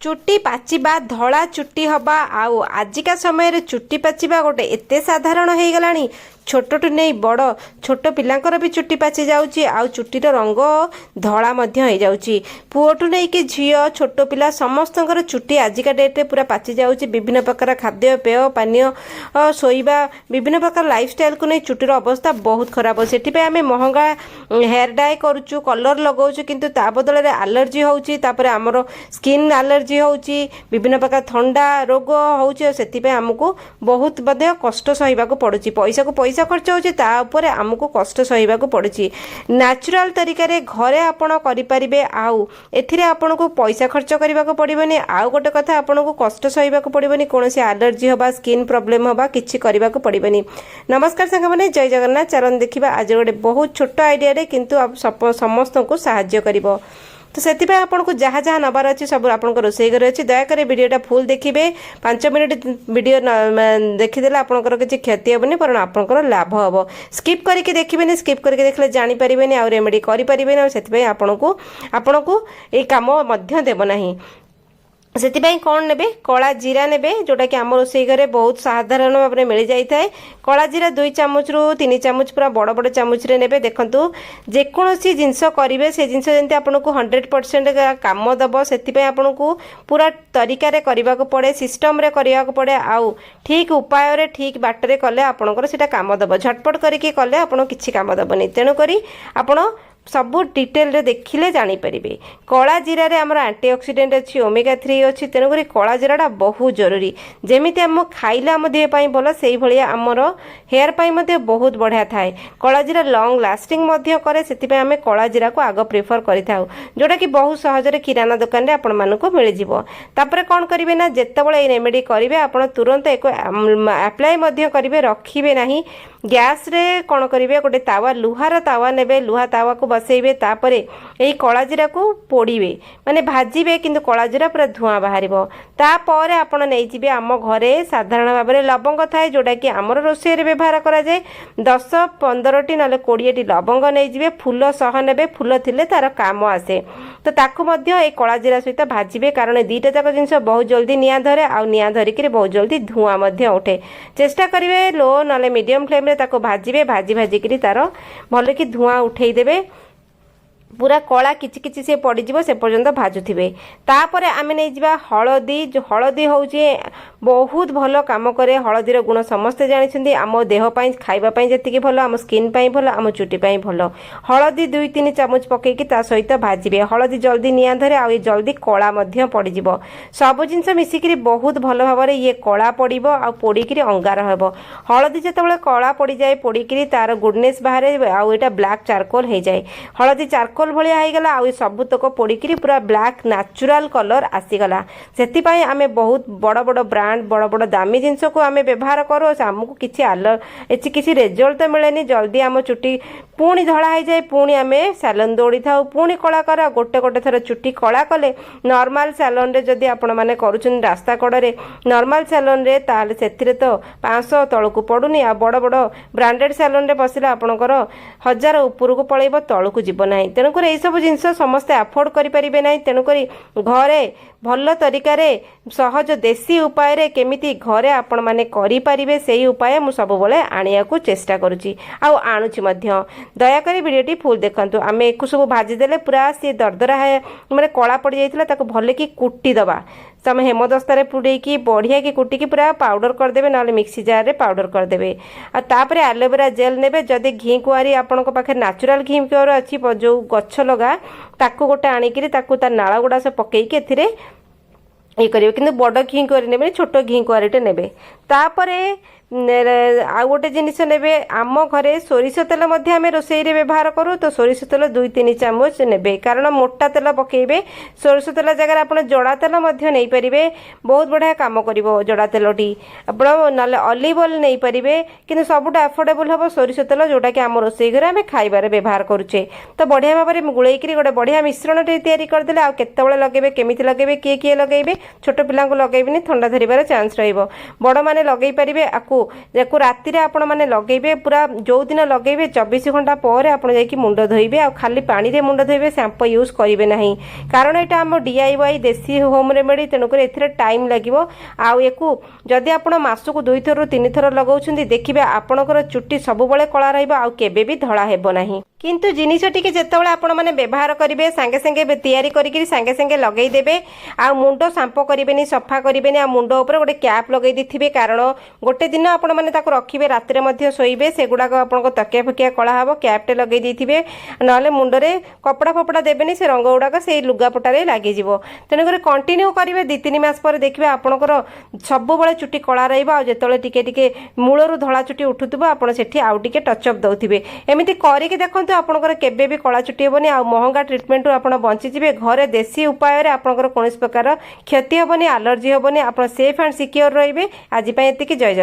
चुट्टी पाचिबा धला चुट्टी हवा आउ आजिका समय चुट्टी पाचिबा गोटे एते साधारण हो गलानी छोटटू नहीं बड़ छोट पिलांकर भी चुट्टी पाची जाउची आउ चुट्टीर रंग धला मध्य हो जाउची पुओटू नहीं कि झियो छोट पिला समस्तंकर चुट्टी आजिका डेट पूरा पाची जाउची विभिन्न प्रकार खाद्य पेय पानीय सोइबा विभिन्न प्रकार लाइफस्टाइल को नहीं चुट्टीर अवस्था बहुत खराब से आम महंगा हेयर डाई करूचु कलर लगाऊँ किंतु ता बदल में आलर्जी होउची तापरे हमर स्किन आलर्जी होउची विभिन्न प्रकार ठंडा रोग होउची से आमको बहुत बदे कष्ट सहिबाको पड़ुची पैसा को पैसा खर्च होची ता उपरे आमको कष्ट सहिबाको पड़ुची नेचुरल तरीका रे घरे आपण करि परिबे आउ एथिरे आपण को पैसा खर्च करबाको पड़िबनी आउ गोटे कथा आपण को कष्ट सहिबाको पड़िबनी कोनोसी एलर्जी होबा स्किन प्रॉब्लम होबा किछि करबाको पड़िबनी। नमस्कार संग माने जय जगन्नाथ चरण देखिबा आज गोटे बहुत छोट आइडिया रे किंतु आप समस्त को सहाय्य करिवो तो से आपन को जहाँ जहाँ नबार अच्छी सब आपन रोसई घर अच्छी दयाकोरी वीडियोटा फुल देखिए 5 मिनट वीडियो देखीदे आपंकर किसी क्षति हेनी पर आपंकर लाभ हम स्किप करके देखिए स्किप करके देखले जानीपारे आ रेमेडी करें से आपन को ये कम देव नहीं से कौन ने कला जीरा ने जोटा कि आम रोसई घरे बहुत साधारण भाव में मिल जाए कला जीरा 2 चामच रु 3 चामच पूरा बड़ बड़ चामच रे नेबे देखंतु जेकोसी जिनस करेंगे से जिनस जमी आपन को 100% काम दब से आपन को पूरा तरीका रे करने को पड़े सिस्टम रे करने को पड़े आउ ठीक उपाय रे ठीक बाटरे कले आपनकर सेटा काम दब झटपट करके कले आपन किछि काम दबनी तेणुक आपन सबू डिटेल रे देखिले जानी परिबे। कला जीरा रे हमर एंटीऑक्सीडेंट अच्छी ओमेगा 3 अच्छी तेणुक कला जीराटा बहुत जरूरी जेमिति आम खाइले आम देह पाई भल से भाया आमर हेयर पाई मध्य बहुत बढ़िया थाए कला जीरा लॉन्ग लास्टिंग मध्य करे से आम कला जीरा को आग प्रिफर करिथाउ जोटा कि बहुत सहजरे किराना दुकान रे आपण मानको मिल जिवो तापरे कोन करिवे ना जेतेबेले ए रेमेडी करिवे आपण तुरंत एको अप्लाई मध्य करिवे रखिबे नाही गैस रे कोन करिवे गोटे तावा लुहार तावा नेबे लुहा तावा को बसैबे तापरे एई कला जीरा को पोड़ीबे माने भाजीबे किंतु कला जीरा पूरा धुआं बाहरिबो तापरे आपण नै जिबे आम घरे साधारण भाव में लवंग थाए जोटा कि आमर रोसई रे व्यवहार करा जाए 10-15 टी नाले 20 टी लवंग नै जिबे फूल सह नेबे फूल थिले तार काम आसे तो ताकू मध्य ए कला जीरा सहित भाजीबे कारण दीटा जाक जिनस बहुत जल्दी निया धरे आ निया धरिक बहुत जल्दी धुआं मध्य उठे चेष्टा करिवे लो नाले मीडियम फ्लेम रे ताको भाजीबे भाजी भाजिक तार भल कि धुआं उठेई देबे पूरा कला किछि किछि से पड़ीजिवो से पर्यंत भाजुथिबे तापरे आमे नै जिबा हळदी जो हळदी होउची बहुत भलो काम करे हळदीर गुण समस्ते जानिछन्ती आम देह पई खाइबा पई जतिके भलो आम स्किन पई भलो आम चुटी पई भलो हळदी 2-3 चामच पकेकी ता सहित भाजिबे हळदी जल्दी निया धरे आ ये जल्दी कला मध्य पड़ीजिवो सब जिंस मिसिकरी बहुत भलो भाबरे ये कला पड़ीबो आ पोड़ीकरी अंगार हेबो हळदी जेतेबेले कला पड़ी जाए पोड़ीकरी तार गुडनेस बाहरे आ एटा ब्लैक चारकोल हे जाए हळदी चारकोल भलिया होगला आ सबुतक पोड़ीकरी पूरा ब्लैक नेचुरल कलर आसीगला से आमे बहुत बड़ बड़ ब्रांड बड़ बड़ दामी जिनस को आमे व्यवहार करो आमको किसी किसी रिजल्ट तो मिलेनी जल्दी आम चुटी पुणी धड़ा हो जाए पुणी आमे सैलून दौड़ी था पुणी कला कर गोटे गोटे थर चुटी कला कले नॉर्मल सैलून रे जदि आपण माने करूछन रास्ता कड़े नॉर्मल सैलून रे ताले सेथिरे तो 500 तळकु पडुनी आ बड़ बड़ ब्रांडेड सैलून रे बसिले आपणकर 1000 ऊपर को पळेबो तळकु जीव नाही तेणुक ये सब जिनस समस्ते अफोर्ड करि परिबे नाही तेणुक घरे भल तरीका रे सहज देसी उपाय रे केमिति घरे आपण माने करि परिबे सेही उपाय मु सब बेले आनिया को चेष्टा करूची आ आणुची मध्य दया करी वीडियोटी फुल देखंतु आमे एको सब भाजी देले पूरा से दरदरा है माने कला पड़ जाइतिला ताको भले की कुटी दबा तमें हेमदस्तारे पुड़ेकी बढ़िया की कुटिकी पूरा पाउडर करदेवे ना मिक्सी जार रे पाउडर करदेवे आ तापरे एलोवेरा जेल नेबे जदि घी कुआरी आपण पाखे नेचुरल घी कुआर अच्छी जो गछ लगा ताकू गोटे आनिकी ताकू तार नाला गुड़ा सब पकईकी एथिरे ये करेंगे किंतु बड़ घी कुआरी नेबे छोट घी कुआरीटे नेबे तापरे आ गोटे जिनिस नेबे आम घरे सोरिष तेल मध्य आमे रोसई रे व्यवहार करू तो सोरिष तेल 2-3 चामच नेबे कारण मोटा तेल पकेबे सोरिष तेल जगह आपण जड़ा तेल मध्य नहीं परिबे बहुत बढ़िया काम करिवो जड़ा तेलटी आपण नाले ऑलिव ऑयल नहीं परिबे किंतु सबुटा अफोर्डेबल हबो सोरिष तेल जोटा कि आम रोसई घरे आमे खाइबारे व्यवहार करूचे तो बढ़िया भाव में गुळेइकरी गोटे बढ़िया मिश्रण तैयारी करदेले आ केतेबेले लगेबे केमिति लगेबे किए किए लगेबे छोट पिला को लगेबिनी ठंडा धरिबार चांस रहिबो बड़ माने मैंने लगे पारे आपको राति आपण मैंने लगे पूरा जो दिन लगे 24 घंटा पर आप मुंड धोइबे आ खाली पानी रे मुंड धोइबे शैम्पू यूज करेंगे ना कारण यहाँ आम DIY देसी होम रेमेडी तेणुक टाइम लगे आकु जदि आप मासक 2 थर 3 थर लगाउछन्ती देखिए आपणकर चुट्टी सबुबले कला रहिबो आ केबे भी धड़ा हेबो नाही किंतु जिनिस टिके जेतेबेले आपण माने व्यवहार करेंगे सांगे सांगे तैयारी करिकरी सांगे सांगे लगेई देबे आ मुंड शाम्पू करेंगे सफा करेंगे आ मुंड उपर गोटे कैप लगेई दिथिबे कारण गोटे दिन आपण माने ताको रखिबे रात्रे मध्य सोइबे सेगुडा आपनको तकिया फकिया कला हबो कैपटे लगेई देथिबे नले मुंडरे कपड़ा फपड़ा देबेनी से रंग गुड़ाक से लुगापटारे लागि जिवो तेणुकर कंटिन्यू करेंगे 2-3 मास पर देखिए आपणकर सबुबले चुट्टी कला रहिबो आ जेतेबेले टिके टिके मूलरू धला चुट्टी उठुथबो आपण सेठी आउ टिके टच अप दउथिबे एमिति करिके देखंतु आपणकर केबे भी कला चुट्टी हेबनी आ महंगा ट्रीटमेंट रु आपण बंची जिवे घरे देसी उपाय रे आपणकर कोनोस प्रकार क्षति हेबनी एलर्जी हेबनी आपण सेफ एंड सिक्योर रहिबे आज पय एतिकी जय जगन्नाथ।